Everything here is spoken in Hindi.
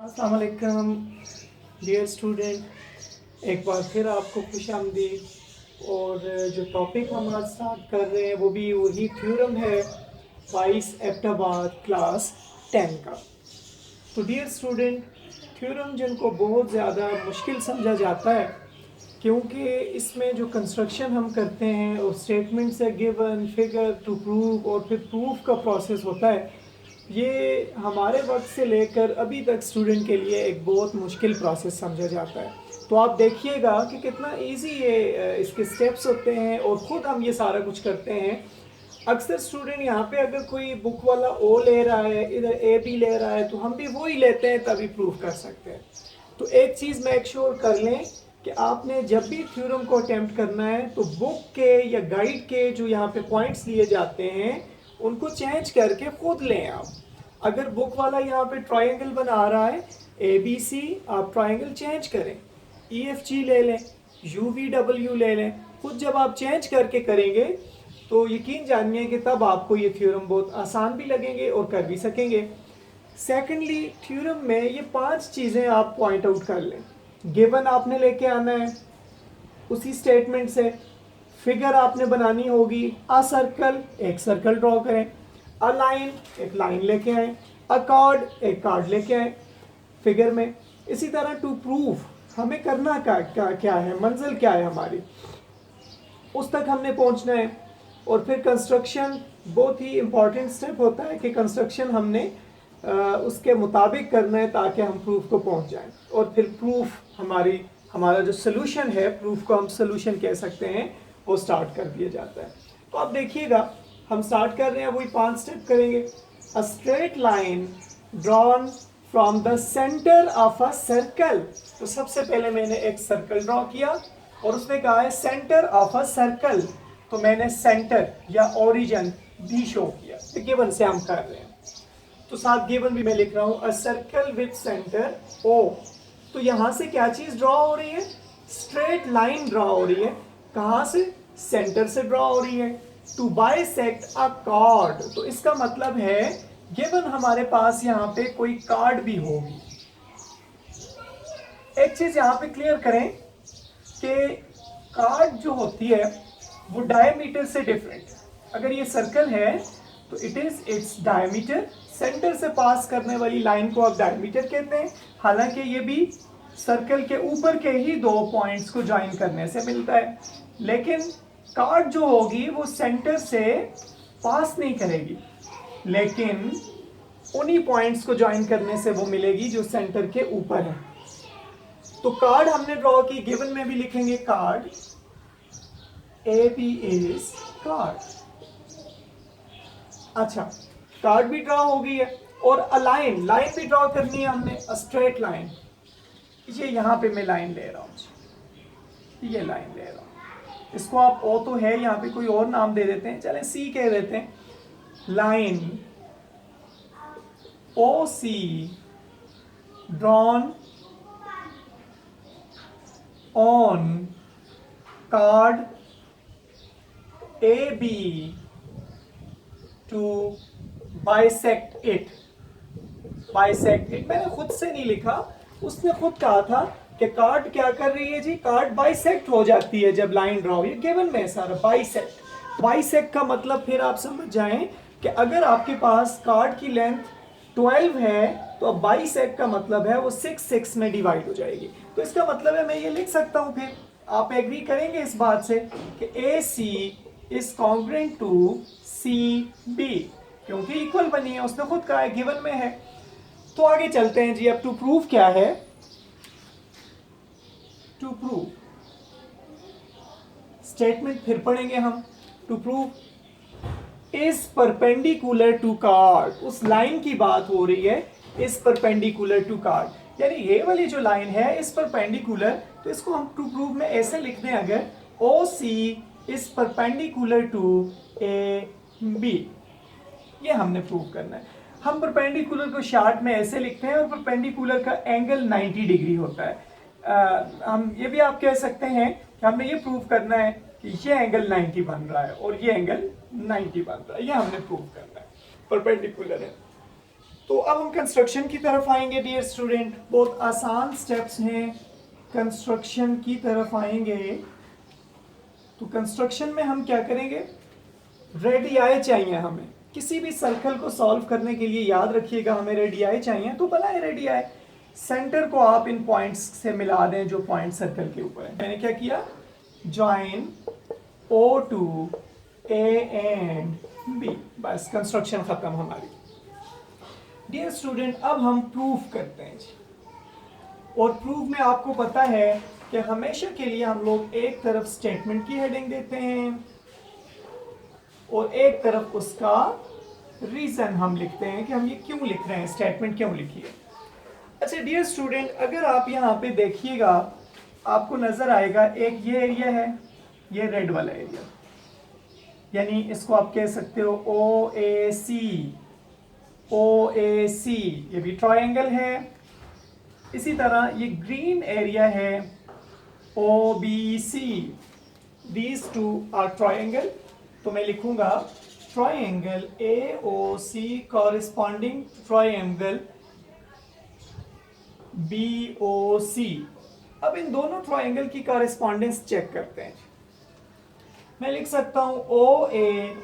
अस्सलाम वालेकुम डियर स्टूडेंट, एक बार फिर आपको खुशामदीद। और जो टॉपिक हम आज स्टार्ट कर रहे हैं वो भी वही थ्योरम है 22 एब्टाबाद क्लास 10 का। तो डियर स्टूडेंट, थ्योरम जिनको बहुत ज़्यादा मुश्किल समझा जाता है क्योंकि इसमें जो कंस्ट्रक्शन हम करते हैं और स्टेटमेंट से गिवन फिगर टू प्रूव और फिर प्रूफ का प्रोसेस होता है, ये हमारे वक्त से लेकर अभी तक स्टूडेंट के लिए एक बहुत मुश्किल प्रोसेस समझा जाता है। तो आप देखिएगा कि कितना इजी ये इसके स्टेप्स होते हैं और ख़ुद हम ये सारा कुछ करते हैं। अक्सर स्टूडेंट यहाँ पे अगर कोई बुक वाला ओ ले रहा है, इधर ए भी ले रहा है, तो हम भी वो ही लेते हैं तभी प्रूफ कर सकते हैं। तो एक चीज़ मेक श्योर कर लें कि आपने जब भी थ्योरम को अटेम्प्ट करना है तो बुक के या गाइड के जो यहाँ पे पॉइंट्स लिए जाते हैं उनको चेंज करके खुद लें आप। अगर बुक वाला यहाँ पे ट्रायंगल बना रहा है ABC, आप ट्रायंगल चेंज करें, EFG ले लें, UVW ले लें। खुद जब आप चेंज करके करेंगे तो यकीन जानिए कि तब आपको ये थ्योरम बहुत आसान भी लगेंगे और कर भी सकेंगे। सेकेंडली, थ्योरम में ये 5 चीज़ें आप पॉइंट आउट कर लें। गिवन आपने लेके आना है उसी स्टेटमेंट से, फिगर आपने बनानी होगी, अ सर्कल, एक सर्कल ड्रॉ करें, अ लाइन, एक लाइन लेके आए, अ कार्ड, एक कार्ड लेके आए फिगर में। इसी तरह टू प्रूव, हमें करना क्या है, मंजिल क्या है हमारी, उस तक हमने पहुंचना है। और फिर कंस्ट्रक्शन बहुत ही इंपॉर्टेंट स्टेप होता है कि कंस्ट्रक्शन हमने उसके मुताबिक करना है ताकि हम प्रूफ को पहुंच जाएं। और फिर प्रूफ हमारा जो सोल्यूशन है, प्रूफ को हम सोल्यूशन कह सकते हैं, वो स्टार्ट कर दिया जाता है। तो आप देखिएगा हम स्टार्ट कर रहे हैं, वही 5 स्टेप करेंगे। A straight line drawn from the centre of a circle. तो सबसे पहले मैंने एक सर्कल ड्रॉ किया और उसने कहा है सेंटर ऑफ अ सर्कल, तो मैंने सेंटर या ओरिजिन भी शो किया। तो गिवन से हम कर रहे हैं तो साथ गिवन भी मैं लिख रहा हूं, a circle with centre O। तो यहां से क्या चीज ड्रॉ हो रही है, स्ट्रेट लाइन ड्रॉ हो रही है। कहां से, सेंटर से ड्रॉ हो रही है। टू बाइसेक्ट अ कार्ड, तो इसका मतलब है गिवन हमारे पास यहां पे कोई कार्ड भी होगी। एक चीज यहां पे क्लियर करें कि कार्ड जो होती है वो डायमीटर से डिफरेंट। अगर ये सर्कल है तो it is its diameter, centre से पास करने वाली लाइन को आप डायमीटर कहते हैं। हालांकि ये भी सर्कल के ऊपर के ही 2 पॉइंट्स को ज्वाइन करने से मिलता है, लेकिन कार्ड जो होगी वो सेंटर से पास नहीं करेगी, लेकिन उन्हीं पॉइंट्स को ज्वाइन करने से वो मिलेगी जो सेंटर के ऊपर है। तो कार्ड हमने ड्रॉ की, गिवन में भी लिखेंगे कार्ड, AB इज कार्ड। अच्छा, कार्ड भी ड्रॉ हो गई है। और अ लाइन, लाइन भी ड्रॉ करनी है हमने, अ स्ट्रेट लाइन। ये यहां पे मैं लाइन ले रहा हूं, ये लाइन ले रहा हूं। इसको आप ओ तो है, यहां पे कोई और नाम दे देते हैं, चले सी कह देते हैं। Line OC drawn on chord AB to bisect it. Bisect it मैंने खुद से नहीं लिखा, उसने खुद कहा था कि कार्ड क्या कर रही है जी, कार्ड बाइसेक्ट हो जाती है जब लाइन ड्रॉ हुई। गिवन में सारा बाइसेक्ट, बाइसेक्ट का मतलब फिर आप समझ जाएं कि अगर आपके पास कार्ड की लेंथ 12 है तो अब बाइसेक्ट का मतलब है वो 6 में डिवाइड हो जाएगी। तो इसका मतलब है मैं ये लिख सकता हूं, फिर आप एग्री करेंगे इस बात से कि AC is congruent to CB, क्योंकि इक्वल बनी है, उसने खुद कहा है, गिवन में है। तो आगे चलते हैं जी। अब टू प्रूव क्या है, टू प्रूव स्टेटमेंट फिर पढ़ेंगे हम। To prove is perpendicular to chord, उस लाइन की बात हो रही है, इज परपेंडिकुलर टू कार्ड, यानी ये वाली जो लाइन है इस परपेंडिकुलर। तो इसको हम टू प्रूव में ऐसे लिख दें, अगर OC is perpendicular to AB, ये हमने प्रूव करना है। हम परपेंडिकुलर को शार्ट में ऐसे लिखते हैं और परपेंडिकुलर का एंगल 90 डिग्री होता है। हम ये भी आप कह सकते हैं कि हमने ये प्रूव करना है कि ये एंगल 90 बन रहा है और ये एंगल 90 बन रहा है, ये हमने प्रूव करना है, परपेंडिकुलर है। तो अब हम कंस्ट्रक्शन की तरफ आएंगे डियर स्टूडेंट। बहुत आसान स्टेप्स हैं, कंस्ट्रक्शन की तरफ आएंगे। तो कंस्ट्रक्शन में हम क्या करेंगे, रेडियाई चाहिए हमें। किसी भी सर्कल को सॉल्व करने के लिए याद रखिएगा हमें रेडियाई चाहिए, तो बनाए रेडियाई। सेंटर को आप इन पॉइंट्स से मिला दें जो पॉइंट सर्कल के ऊपर है। मैंने क्या किया, join O to A and B, बस कंस्ट्रक्शन खत्म हमारी। डियर स्टूडेंट अब हम प्रूफ करते हैं जी। और प्रूफ में आपको पता है कि हमेशा के लिए हम लोग एक तरफ स्टेटमेंट की हेडिंग देते हैं और एक तरफ उसका रीजन हम लिखते हैं कि हम ये क्यों लिख रहे हैं, स्टेटमेंट क्यों लिखी है। अच्छा डियर स्टूडेंट, अगर आप यहाँ पे देखिएगा आपको नजर आएगा एक ये एरिया है, ये रेड वाला एरिया, यानी इसको आप कह सकते हो ओ ए सी। ओ ए सी ये भी ट्रायंगल है। इसी तरह ये ग्रीन एरिया है O B C, these two are triangle. तो मैं लिखूंगा triangle A O C corresponding triangle B O C. अब इन दोनों ट्रायंगल की कॉरिस्पॉन्डेंस चेक करते हैं। मैं लिख सकता हूं ओ ए